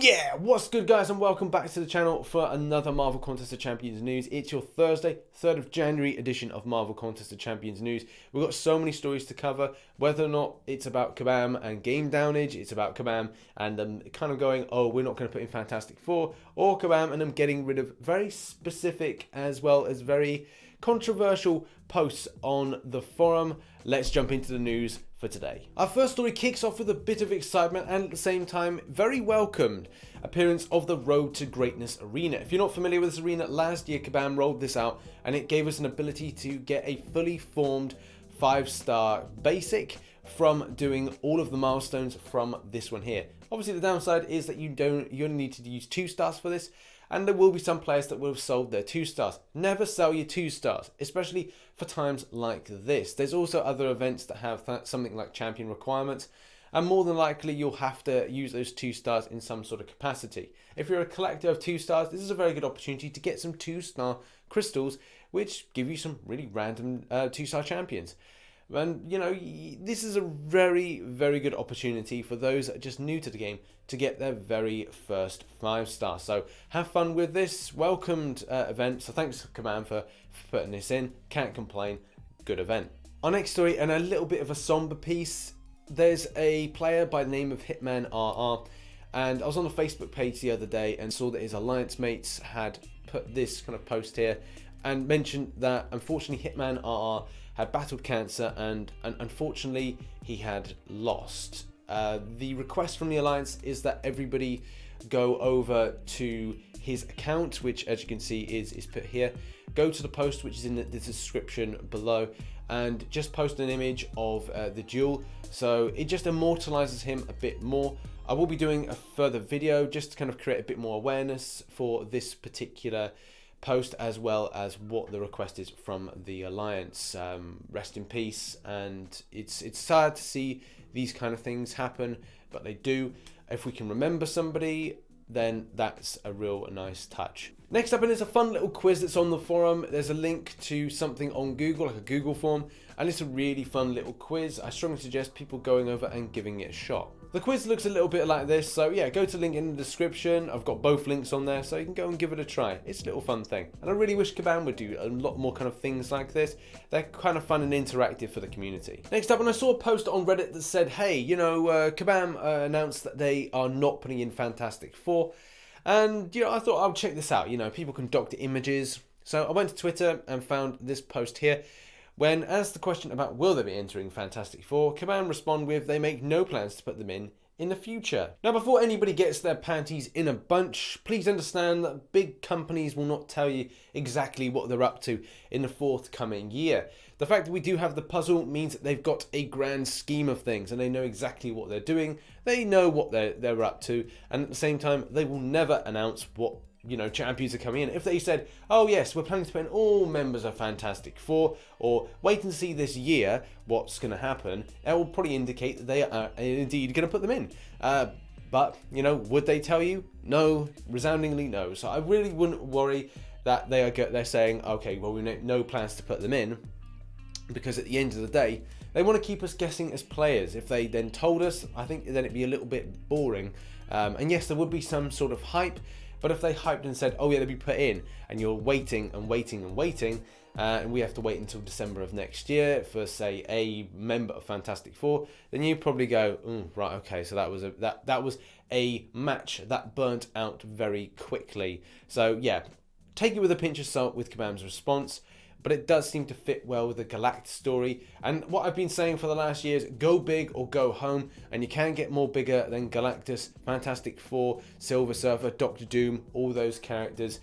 Yeah, what's good guys, and welcome back to the channel for another Marvel Contest of Champions news. It's your Thursday, 3rd of January edition of Marvel Contest of Champions news. We've got so many stories to cover, whether or not it's about Kabam and game downage, it's about Kabam and them kind of going, oh, we're not going to put in Fantastic Four, or Kabam and them getting rid of very specific as well as very controversial posts on the forum. Let's jump into the news for today. Our first story kicks off with a bit of excitement and at the same time very welcomed appearance of the Road to Greatness arena. If you're not familiar with this arena, last year Kabam rolled this out and it gave us an ability to get a fully formed 5-star basic from doing all of the milestones from this one here. Obviously the downside is that you only need to use 2 stars for this, and there will be some players that will have sold their 2 stars. Never sell your 2 stars, especially for times like this. There's also other events that have something like champion requirements, and more than likely you'll have to use those 2 stars in some sort of capacity. If you're a collector of 2 stars, this is a very good opportunity to get some 2-star crystals, which give you some really random 2-star champions. And you know, this is a very, very good opportunity for those that are just new to the game to get their very first 5-star. So have fun with this welcomed event. So thanks Kabam for putting this in. Can't complain. Good event. Our next story, and a little bit of a somber piece. There's a player by the name of Hitman RR, and I was on the Facebook page the other day and saw that his alliance mates had put this kind of post here and mentioned that unfortunately Hitman RR had battled cancer and unfortunately he had lost. The request from the Alliance is that everybody go over to his account, which as you can see is put here. Go to the post which is in the description below and just post an image of the duel, so it just immortalizes him a bit more. I will be doing a further video just to kind of create a bit more awareness for this particular post, as well as what the request is from the Alliance. Rest in peace, and it's sad to see these kind of things happen, but they do. If we can remember somebody, then that's a real nice touch. Next up, and it's a fun little quiz that's on the forum. There's a link to something on Google, like a Google form, and it's a really fun little quiz. I strongly suggest people going over and giving it a shot. The quiz looks a little bit like this, so yeah, go to the link in the description. I've got both links on there, so you can go and give it a try. It's a little fun thing. And I really wish Kabam would do a lot more kind of things like this. They're kind of fun and interactive for the community. Next up, and I saw a post on Reddit that said, hey, you know, Kabam announced that they are not putting in Fantastic Four. And, you know, I thought I'll check this out. You know, people can doctor images. So I went to Twitter and found this post here. When asked the question about will they be entering Fantastic Four, Kabam respond with they make no plans to put them in the future. Now, before anybody gets their panties in a bunch, please understand that big companies will not tell you exactly what they're up to in the forthcoming year. The fact that we do have the puzzle means that they've got a grand scheme of things and they know exactly what they're doing. They know what they're up to, and at the same time, they will never announce what, you know, champions are coming in. If they said, oh yes, we're planning to put in all members of Fantastic Four, or wait and see this year what's going to happen, it will probably indicate that they are indeed going to put them in. But, you know, would they tell you? No, resoundingly no. So I really wouldn't worry that they're saying, okay, well, we have no plans to put them in, because at the end of the day, they want to keep us guessing as players. If they then told us, I think then it'd be a little bit boring. And yes, there would be some sort of hype, but if they hyped and said, oh yeah, they'll be put in, and you're waiting and waiting and waiting, and we have to wait until December of next year for, say, a member of Fantastic Four, then you probably go, right, okay, so that was a match that burnt out very quickly. So yeah, take it with a pinch of salt with Kabam's response, but it does seem to fit well with the Galactus story. And what I've been saying for the last years, go big or go home, and you can get more bigger than Galactus, Fantastic Four, Silver Surfer, Doctor Doom, all those characters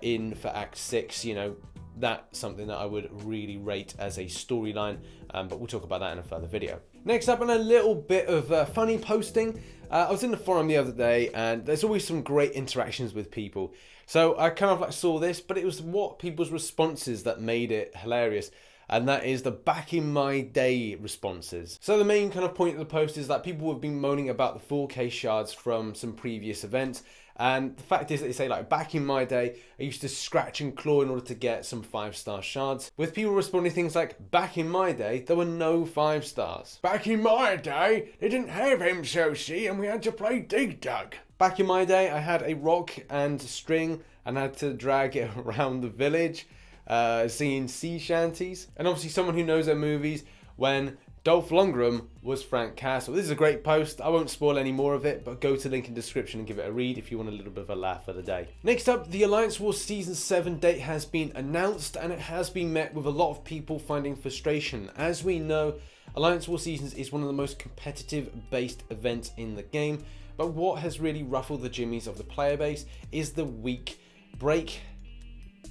in for Act 6. You know, that's something that I would really rate as a storyline, but we'll talk about that in a further video. Next up, and a little bit of funny posting. I was in the forum the other day, and there's always some great interactions with people. So I kind of like saw this, but it was what people's responses that made it hilarious. And that is the back in my day responses. So the main kind of point of the post is that people have been moaning about the 4K shards from some previous events. And the fact is that they say, like, back in my day, I used to scratch and claw in order to get some 5-star shards. With people responding things like, back in my day, there were no 5 stars. Back in my day, they didn't have MCOC and we had to play Dig Dug. Back in my day, I had a rock and string and had to drag it around the village, singing sea shanties. And obviously someone who knows their movies, when Dolph Lundgren was Frank Castle. This is a great post. I won't spoil any more of it, but go to the link in the description and give it a read if you want a little bit of a laugh for the day. Next up, the Alliance Wars Season 7 date has been announced, and it has been met with a lot of people finding frustration. As we know, Alliance Wars Seasons is one of the most competitive based events in the game, but what has really ruffled the jimmies of the player base is the week break.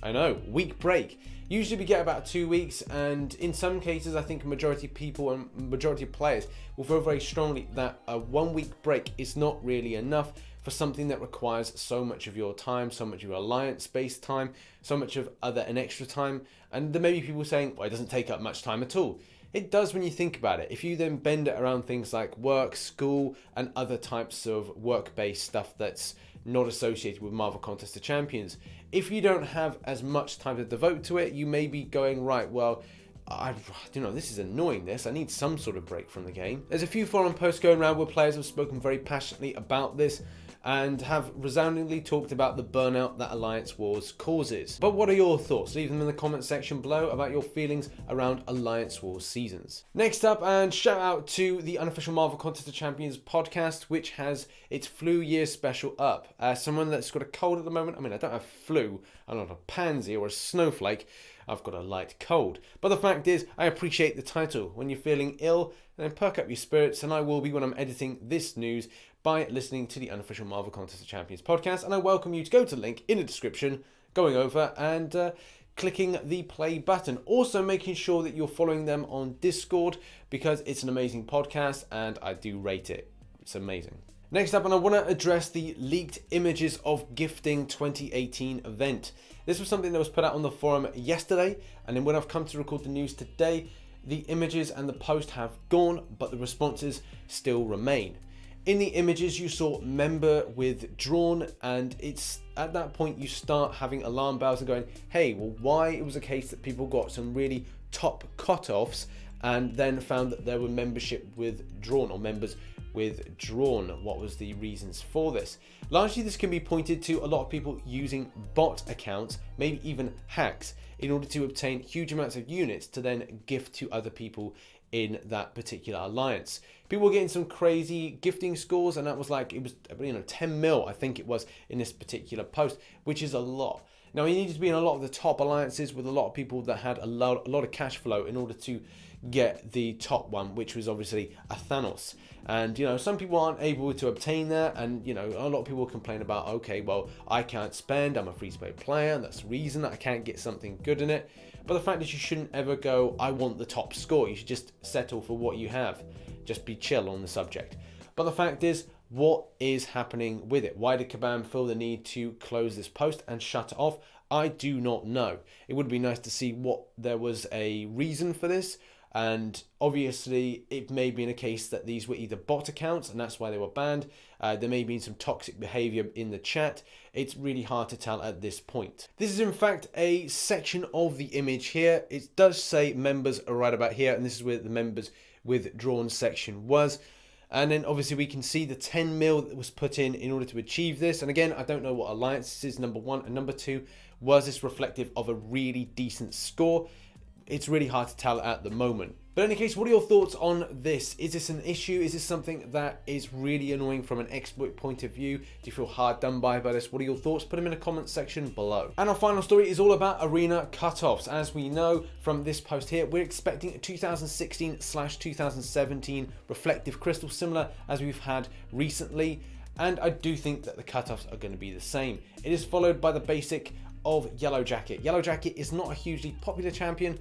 I know, week break. Usually we get about 2 weeks, and in some cases I think majority of people and majority of players will feel very strongly that a 1 week break is not really enough for something that requires so much of your time, so much of your alliance based time, so much of other and extra time. And there may be people saying, well, it doesn't take up much time at all. It does when you think about it. If you then bend it around things like work, school, and other types of work-based stuff that's not associated with Marvel Contest of Champions, if you don't have as much time to devote to it, you may be going, right, well, this is annoying I need some sort of break from the game. There's a few forum posts going around where players have spoken very passionately about this and have resoundingly talked about the burnout that Alliance Wars causes. But what are your thoughts? Leave them in the comment section below about your feelings around Alliance Wars seasons. Next up, and shout out to the unofficial Marvel Contest of Champions podcast, which has its flu year special up. As someone that's got a cold at the moment, I mean, I don't have flu, I'm not a pansy or a snowflake, I've got a light cold. But the fact is, I appreciate the title. When you're feeling ill, then perk up your spirits, and I will be when I'm editing this news by listening to the unofficial Marvel Contest of Champions podcast. And I welcome you to go to the link in the description, going over and clicking the play button. Also making sure that you're following them on Discord, because it's an amazing podcast and I do rate it. It's amazing. Next up, and I want to address the leaked images of Gifting 2018 event. This was something that was put out on the forum yesterday, and then when I've come to record the news today, the images and the post have gone, but the responses still remain. In the images, you saw member withdrawn, and it's at that point you start having alarm bells and going, hey, well, why? It was a case that people got some really top cutoffs and then found that there were membership withdrawn or members withdrawn. What was the reasons for this? Largely, this can be pointed to a lot of people using bot accounts, maybe even hacks, in order to obtain huge amounts of units to then gift to other people in that particular alliance. People were getting some crazy gifting scores, and that was like, it was 10 mil, I think it was, in this particular post, which is a lot. Now, you needed to be in a lot of the top alliances with a lot of people that had a lot of cash flow in order to get the top one, which was obviously a Thanos. And some people aren't able to obtain that, and a lot of people complain about, okay, well, I can't spend, I'm a free-to-play player, and that's the reason that I can't get something good in it. But the fact is, you shouldn't ever go, I want the top score. You should just settle for what you have. Just be chill on the subject. But the fact is, what is happening with it? Why did Kabam feel the need to close this post and shut it off? I do not know. It would be nice to see what there was a reason for this. And obviously, it may be in a case that these were either bot accounts and that's why they were banned. There may have been some toxic behavior in the chat. It's really hard to tell at this point. This is in fact a section of the image here. It does say members are right about here, and this is where the members withdrawn section was. And then obviously we can see the 10 mil that was put in order to achieve this. And again, I don't know what alliance this is, number one. And number two, was this reflective of a really decent score? It's really hard to tell at the moment. But in any case, what are your thoughts on this? Is this an issue? Is this something that is really annoying from an exploit point of view? Do you feel hard done by this? What are your thoughts? Put them in the comment section below. And our final story is all about arena cutoffs. As we know from this post here, we're expecting a 2016/2017 reflective crystal, similar as we've had recently. And I do think that the cutoffs are going to be the same. It is followed by the basic of Yellow Jacket. Yellow Jacket is not a hugely popular champion,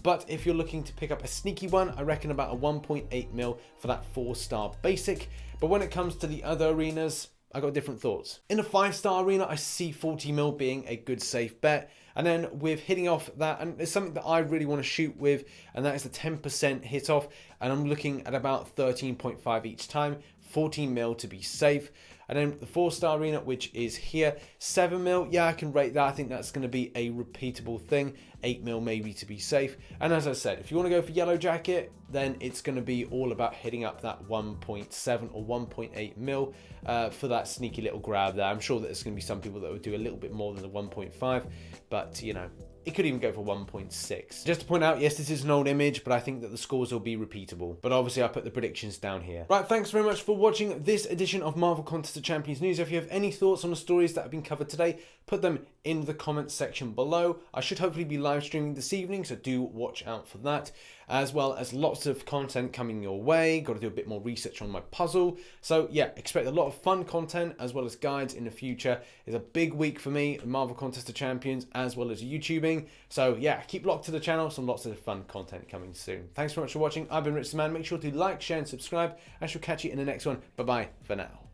but if you're looking to pick up a sneaky one, I reckon about a 1.8 mil for that 4-star basic. But when it comes to the other arenas, I got different thoughts. In a 5-star arena, I see 40 mil being a good safe bet. And then with hitting off that, and it's something that I really want to shoot with, and that is the 10% hit off, and I'm looking at about 13.5 each time, 14mm to be safe. And then the 4-star arena, which is here, 7mm, yeah, I can rate that. I think that's going to be a repeatable thing. 8mm maybe to be safe. And as I said, if you want to go for yellow jacket, then it's going to be all about hitting up that 1.7 or 1.8mm for that sneaky little grab there. I'm sure that there's going to be some people that would do a little bit more than the 1.5, but you know, it could even go for 1.6. Just to point out, yes, this is an old image, but I think that the scores will be repeatable. But obviously, I put the predictions down here. Right, thanks very much for watching this edition of Marvel Contest of Champions News. If you have any thoughts on the stories that have been covered today, put them in the comments section below. I should hopefully be live streaming this evening, so do watch out for that. As well as lots of content coming your way. Got to do a bit more research on my puzzle. So yeah, expect a lot of fun content as well as guides in the future. It's a big week for me, Marvel Contest of Champions, as well as YouTubing. So yeah, keep locked to the channel. Some lots of fun content coming soon. Thanks very much for watching. I've been RichTheMan. Make sure to like, share and subscribe. I shall catch you in the next one. Bye bye for now.